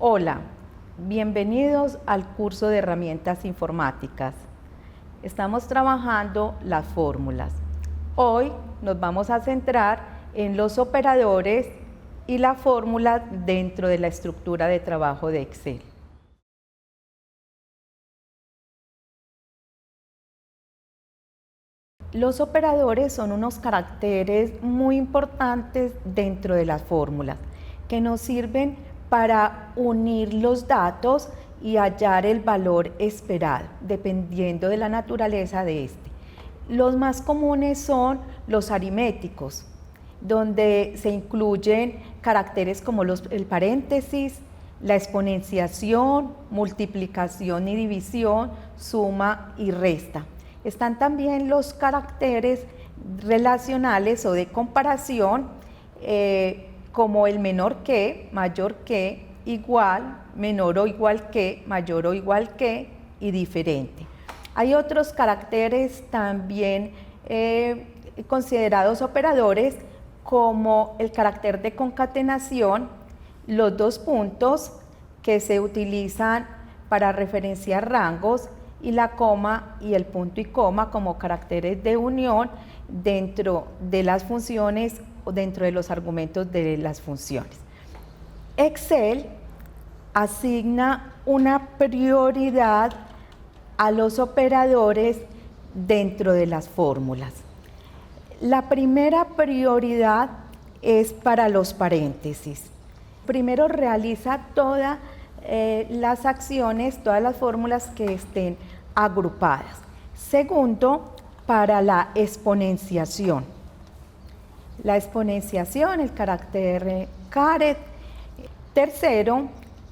Hola, bienvenidos al curso de herramientas informáticas. Estamos trabajando las fórmulas. Hoy nos vamos a centrar en los operadores y la fórmula dentro de la estructura de trabajo de Excel. Los operadores son unos caracteres muy importantes dentro de las fórmulas que nos sirven para unir los datos y hallar el valor esperado, dependiendo de la naturaleza de este. Los más comunes son los aritméticos, donde se incluyen caracteres como el paréntesis, la exponenciación, multiplicación y división, suma y resta. Están también los caracteres relacionales o de comparación, como el menor que, mayor que, igual, menor o igual que, mayor o igual que y diferente. Hay otros caracteres también considerados operadores, como el carácter de concatenación, los dos puntos que se utilizan para referenciar rangos, y la coma y el punto y coma como caracteres de unión dentro de las funciones o dentro de los argumentos de las funciones. Excel asigna una prioridad a los operadores dentro de las fórmulas. La primera prioridad es para los paréntesis. Primero realiza todas las acciones, todas las fórmulas que estén agrupadas. Segundo, para la exponenciación. La exponenciación, el carácter caret. Tercero,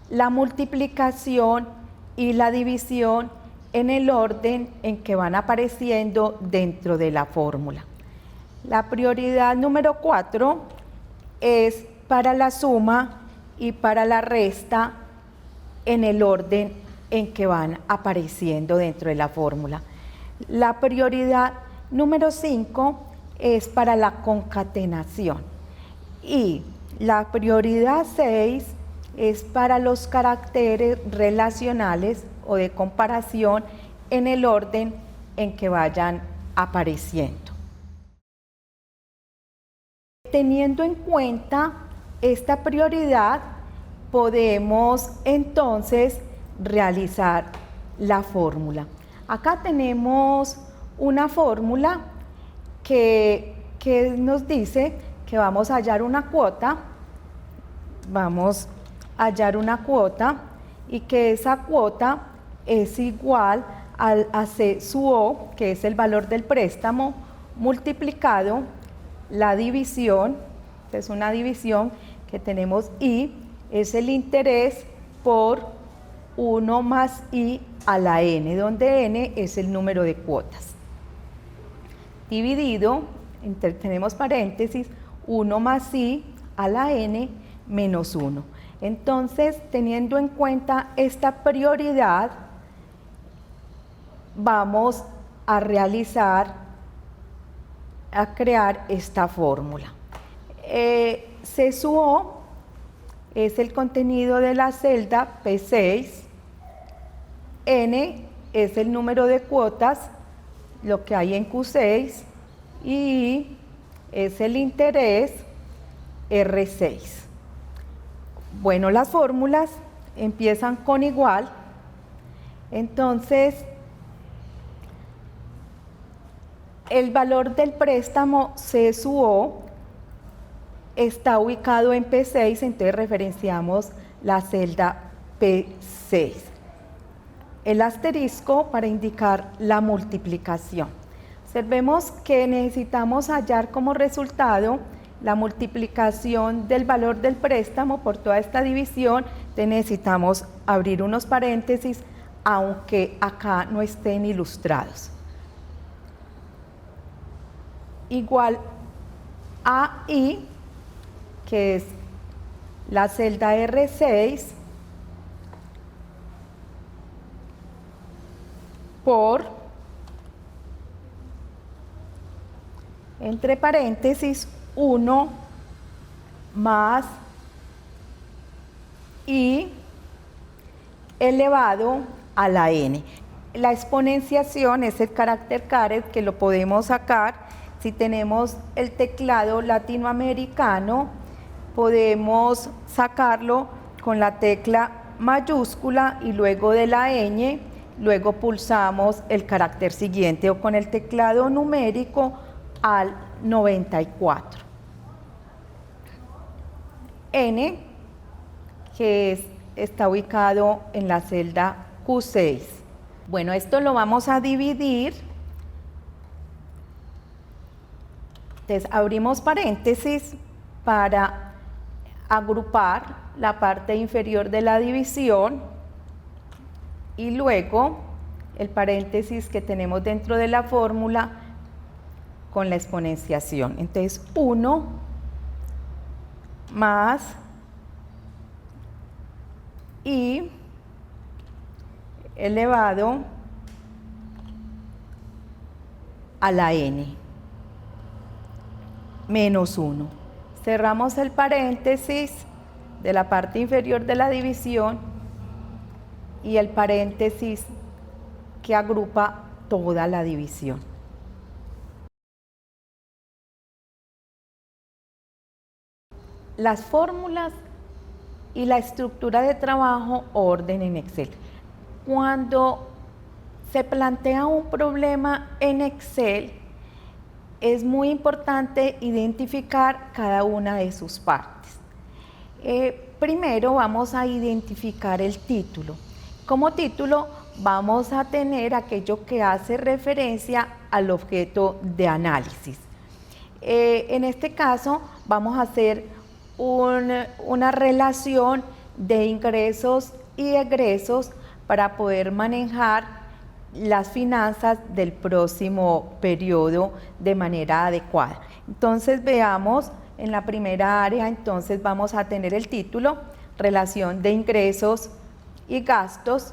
la multiplicación y la división en el orden en que van apareciendo dentro de la fórmula. La prioridad número 4 es para la suma y para la resta en el orden en que van apareciendo dentro de la fórmula. La prioridad número 5 es para la concatenación y la prioridad 6 es para los caracteres relacionales o de comparación en el orden en que vayan apareciendo. Teniendo en cuenta esta prioridad, podemos entonces realizar la fórmula. Acá tenemos una fórmula que nos dice que vamos a hallar una cuota, y que esa cuota es igual a C sub O, que es el valor del préstamo, multiplicado la división, es una división que tenemos I, es el interés por 1 más I a la N, donde N es el número de cuotas. Dividido, tenemos paréntesis, 1 más I a la N menos 1. Entonces, teniendo en cuenta esta prioridad, vamos a crear esta fórmula. C sub O es el contenido de la celda P6, N es el número de cuotas, lo que hay en Q6, y I es el interés R6. Bueno, las fórmulas empiezan con igual, entonces el valor del préstamo C sub O está ubicado en P6, entonces referenciamos la celda P6. El asterisco para indicar la multiplicación. Observemos que necesitamos hallar como resultado la multiplicación del valor del préstamo por toda esta división. Entonces necesitamos abrir unos paréntesis, aunque acá no estén ilustrados. Igual a I, que es la celda R6, por, entre paréntesis, 1 más I elevado a la n. La exponenciación es el carácter caret que lo podemos sacar. Si tenemos el teclado latinoamericano, podemos sacarlo con la tecla mayúscula y luego de la ñ, luego pulsamos el carácter siguiente, o con el teclado numérico al 94. N, que está ubicado en la celda Q6. Bueno, esto lo vamos a dividir. Entonces, abrimos paréntesis para agrupar la parte inferior de la división y luego el paréntesis que tenemos dentro de la fórmula con la exponenciación. Entonces, 1 más i elevado a la n menos 1. Cerramos el paréntesis de la parte inferior de la división y el paréntesis que agrupa toda la división. Las fórmulas y la estructura de trabajo o orden en Excel. Cuando se plantea un problema en Excel, es muy importante identificar cada una de sus partes. Primero vamos a identificar el título. Como título vamos a tener aquello que hace referencia al objeto de análisis. En este caso vamos a hacer una relación de ingresos y egresos para poder manejar las finanzas del próximo periodo de manera adecuada. Entonces veamos, en la primera área entonces vamos a tener el título, relación de ingresos y gastos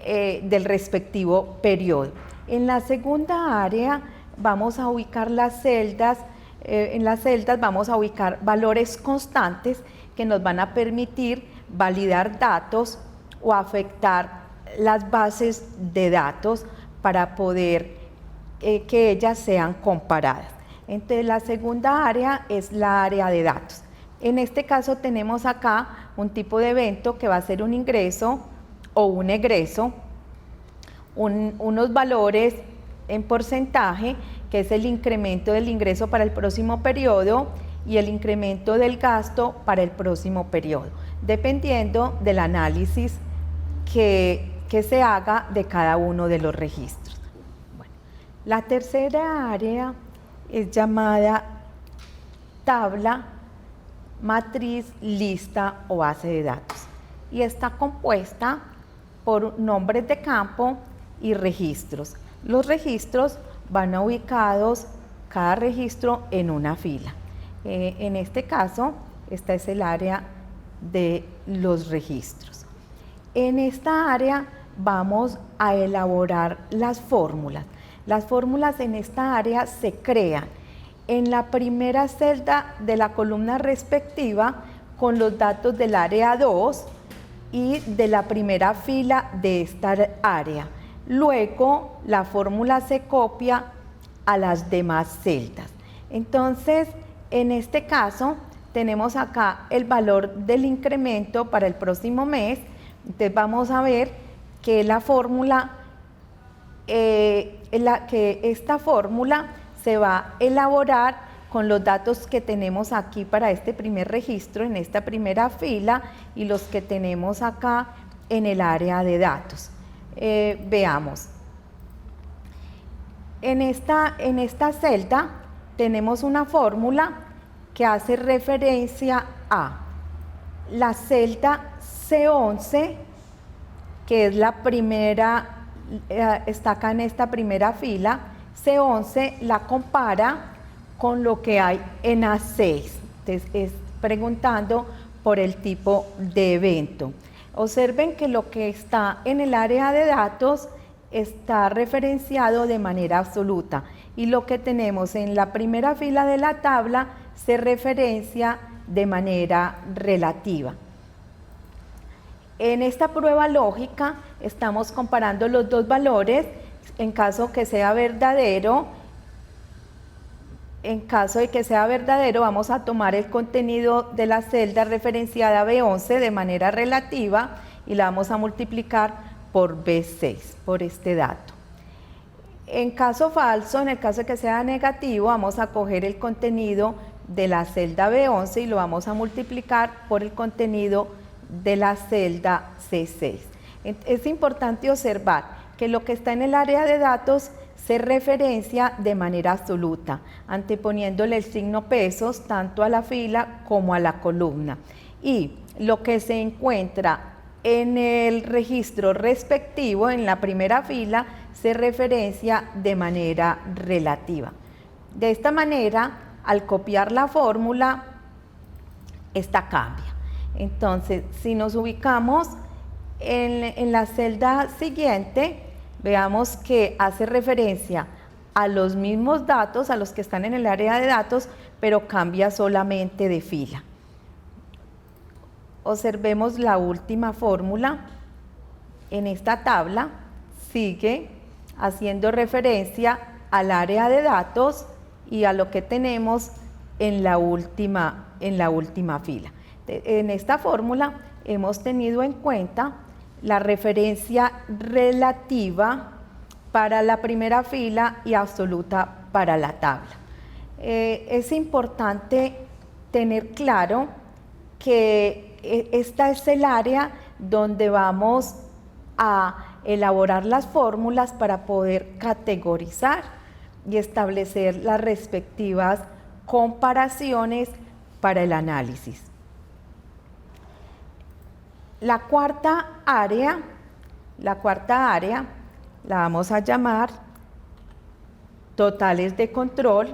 del respectivo periodo. En la segunda área vamos a ubicar las celdas, en las celdas vamos a ubicar valores constantes que nos van a permitir validar datos o afectar las bases de datos para poder que ellas sean comparadas. Entonces la segunda área es la área de datos. En este caso tenemos acá un tipo de evento que va a ser un ingreso o un egreso, unos valores en porcentaje, que es el incremento del ingreso para el próximo periodo y el incremento del gasto para el próximo periodo, dependiendo del análisis que se haga de cada uno de los registros. Bueno, la tercera área es llamada tabla, matriz, lista o base de datos y está compuesta por nombres de campo y registros. Los registros van ubicados cada registro en una fila. En este caso, esta es el área de los registros. En esta área vamos a elaborar las fórmulas. Las fórmulas en esta área se crean en la primera celda de la columna respectiva con los datos del área 2 y de la primera fila de esta área. Luego la fórmula se copia a las demás celdas. Entonces, en este caso, tenemos acá el valor del incremento para el próximo mes. Entonces vamos a ver que la fórmula, que esta fórmula se va a elaborar con los datos que tenemos aquí para este primer registro, en esta primera fila, y los que tenemos acá en el área de datos. Veamos. En esta celda tenemos una fórmula que hace referencia a la celda C11, que es la primera, está acá en esta primera fila. C11 la compara con lo que hay en A6. Entonces es preguntando por el tipo de evento. Observen que lo que está en el área de datos está referenciado de manera absoluta y lo que tenemos en la primera fila de la tabla se referencia de manera relativa. En esta prueba lógica estamos comparando los dos valores. En caso que sea verdadero, vamos a tomar el contenido de la celda referenciada B11 de manera relativa y la vamos a multiplicar por B6, por este dato. En caso falso, en el caso de que sea negativo, vamos a coger el contenido de la celda B11 y lo vamos a multiplicar por el contenido de la celda C6. Es importante observar que lo que está en el área de datos se referencia de manera absoluta, anteponiéndole el signo pesos tanto a la fila como a la columna. Y lo que se encuentra en el registro respectivo, en la primera fila, se referencia de manera relativa. De esta manera, al copiar la fórmula, esta cambia. Entonces, si nos ubicamos en la celda siguiente, veamos que hace referencia a los mismos datos, a los que están en el área de datos, pero cambia solamente de fila. Observemos la última fórmula. En esta tabla sigue haciendo referencia al área de datos y a lo que tenemos en la última fila. En esta fórmula hemos tenido en cuenta la referencia relativa para la primera fila y absoluta para la tabla. Es importante tener claro que esta es el área donde vamos a elaborar las fórmulas para poder categorizar y establecer las respectivas comparaciones para el análisis. La cuarta área la vamos a llamar totales de control,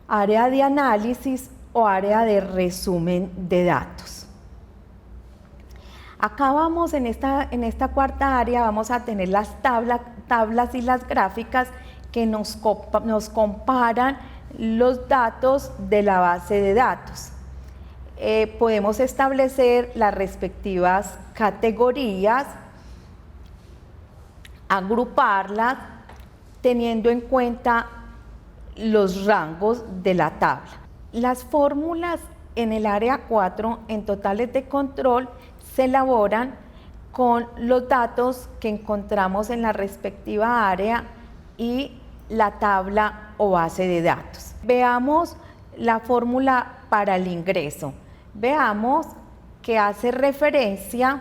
área de análisis o área de resumen de datos. Acá vamos, en esta cuarta área, vamos a tener las tablas y las gráficas que nos comparan los datos de la base de datos. Podemos establecer las respectivas categorías, agruparlas, teniendo en cuenta los rangos de la tabla. Las fórmulas en el área 4 en totales de control se elaboran con los datos que encontramos en la respectiva área y la tabla o base de datos. Veamos la fórmula para el ingreso. Veamos que hace referencia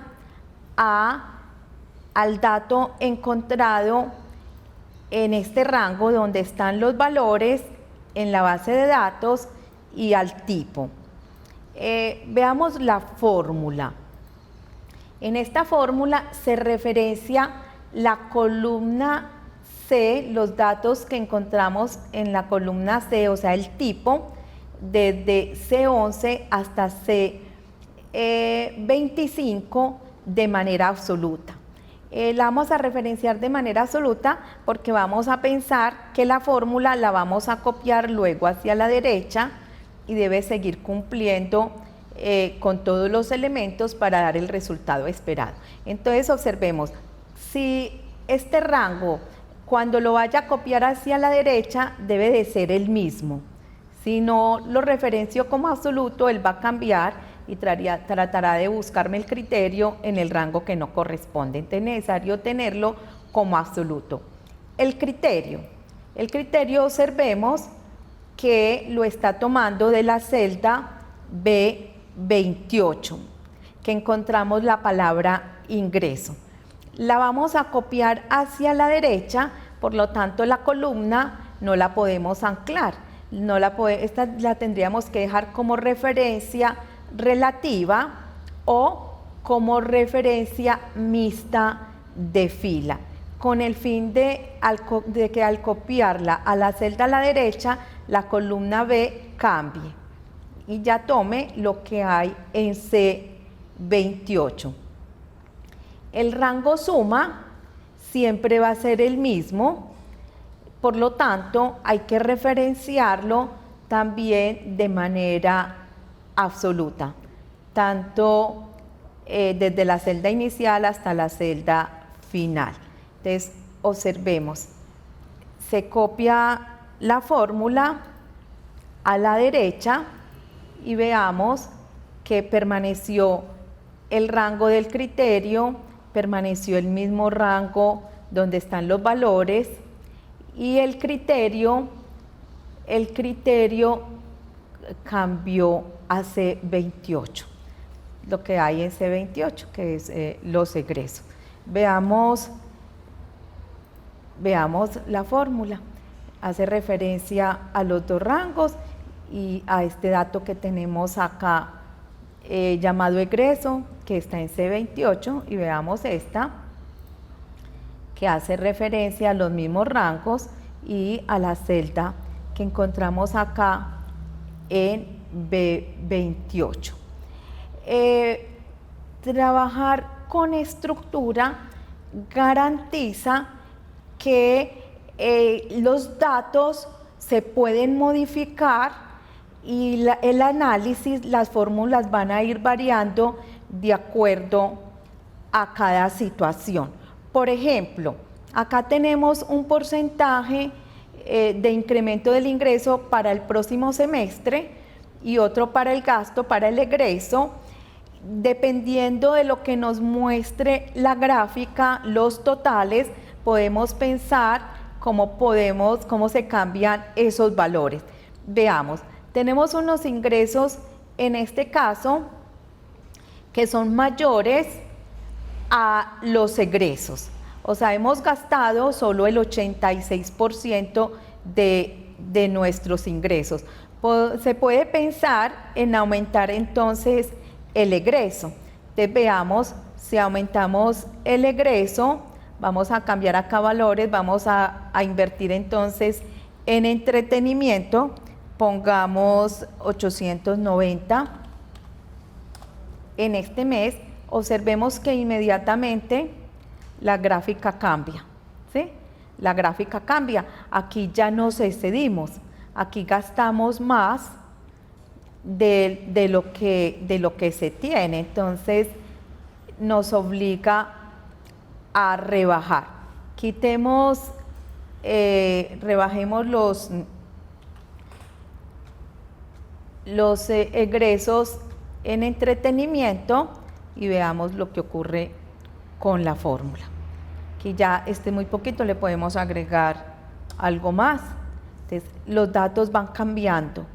al dato encontrado en este rango donde están los valores en la base de datos y al tipo. Veamos la fórmula. En esta fórmula se referencia la columna C, los datos que encontramos en la columna C, o sea, el tipo, desde C11 hasta C25 de manera absoluta. La vamos a referenciar de manera absoluta porque vamos a pensar que la fórmula la vamos a copiar luego hacia la derecha y debe seguir cumpliendo con todos los elementos para dar el resultado esperado. Entonces observemos, si este rango cuando lo vaya a copiar hacia la derecha debe de ser el mismo. Si no lo referencio como absoluto, él va a cambiar y tratará de buscarme el criterio en el rango que no corresponde. Entonces es necesario tenerlo como absoluto. El criterio observemos que lo está tomando de la celda B28, que encontramos la palabra ingreso. La vamos a copiar hacia la derecha, por lo tanto la columna no la podemos anclar, esta la tendríamos que dejar como referencia relativa o como referencia mixta de fila, con el fin de que al copiarla a la celda a la derecha, la columna B cambie y ya tome lo que hay en C28. El rango suma siempre va a ser el mismo, por lo tanto hay que referenciarlo también de manera absoluta, tanto desde la celda inicial hasta la celda final. Entonces, observemos, se copia la fórmula a la derecha y veamos que permaneció el rango del criterio, permaneció el mismo rango donde están los valores, y el criterio cambió a C28, lo que hay en C28, que es los egresos. Veamos la fórmula. Hace referencia a los dos rangos y a este dato que tenemos acá llamado egreso, que está en C28, y veamos esta, que hace referencia a los mismos rangos y a la celda que encontramos acá en B28. Trabajar con estructura garantiza que los datos se pueden modificar y el análisis, las fórmulas van a ir variando de acuerdo a cada situación. Por ejemplo, acá tenemos un porcentaje de incremento del ingreso para el próximo semestre y otro para el gasto, para el egreso. Dependiendo de lo que nos muestre la gráfica, los totales, podemos pensar cómo se cambian esos valores. Veamos, tenemos unos ingresos en este caso que son mayores a los egresos. O sea, hemos gastado solo el 86% de nuestros ingresos. Se puede pensar en aumentar entonces el egreso. Entonces veamos, si aumentamos el egreso, vamos a cambiar acá valores, vamos a invertir entonces en entretenimiento, pongamos 890 en este mes. Observemos que inmediatamente la gráfica cambia, ¿sí? La gráfica cambia, aquí ya nos excedimos, aquí gastamos más de lo que se tiene, entonces nos obliga a rebajar. Rebajemos los egresos en entretenimiento y veamos lo que ocurre con la fórmula. Aquí ya muy poquito, le podemos agregar algo más. Entonces, los datos van cambiando.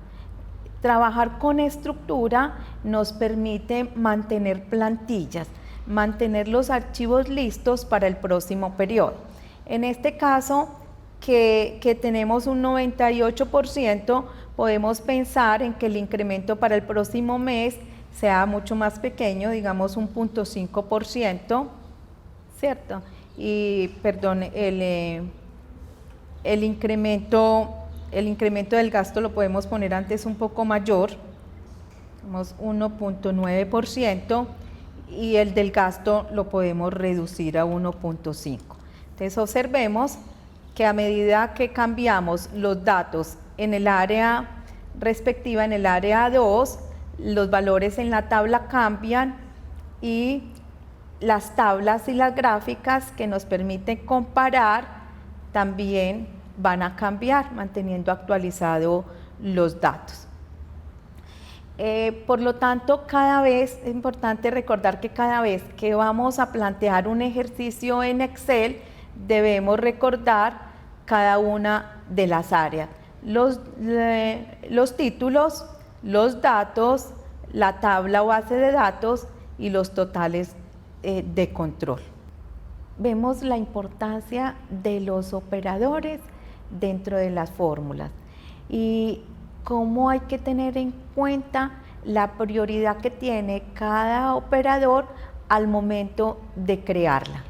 Trabajar con estructura nos permite mantener plantillas, mantener los archivos listos para el próximo periodo. En este caso, que tenemos un 98%, podemos pensar en que el incremento para el próximo mes sea mucho más pequeño, digamos un 0.5%, ¿cierto? Y, perdón, el incremento del gasto lo podemos poner antes un poco mayor, digamos 1.9%, y el del gasto lo podemos reducir a 1.5. Entonces observemos que a medida que cambiamos los datos en el área respectiva, en el área 2, los valores en la tabla cambian y las tablas y las gráficas que nos permiten comparar también van a cambiar, manteniendo actualizados los datos. Por lo tanto, cada vez es importante recordar que cada vez que vamos a plantear un ejercicio en Excel, debemos recordar cada una de las áreas, los títulos, los datos, la tabla o base de datos y los totales de control. Vemos la importancia de los operadores dentro de las fórmulas y cómo hay que tener en cuenta la prioridad que tiene cada operador al momento de crearla.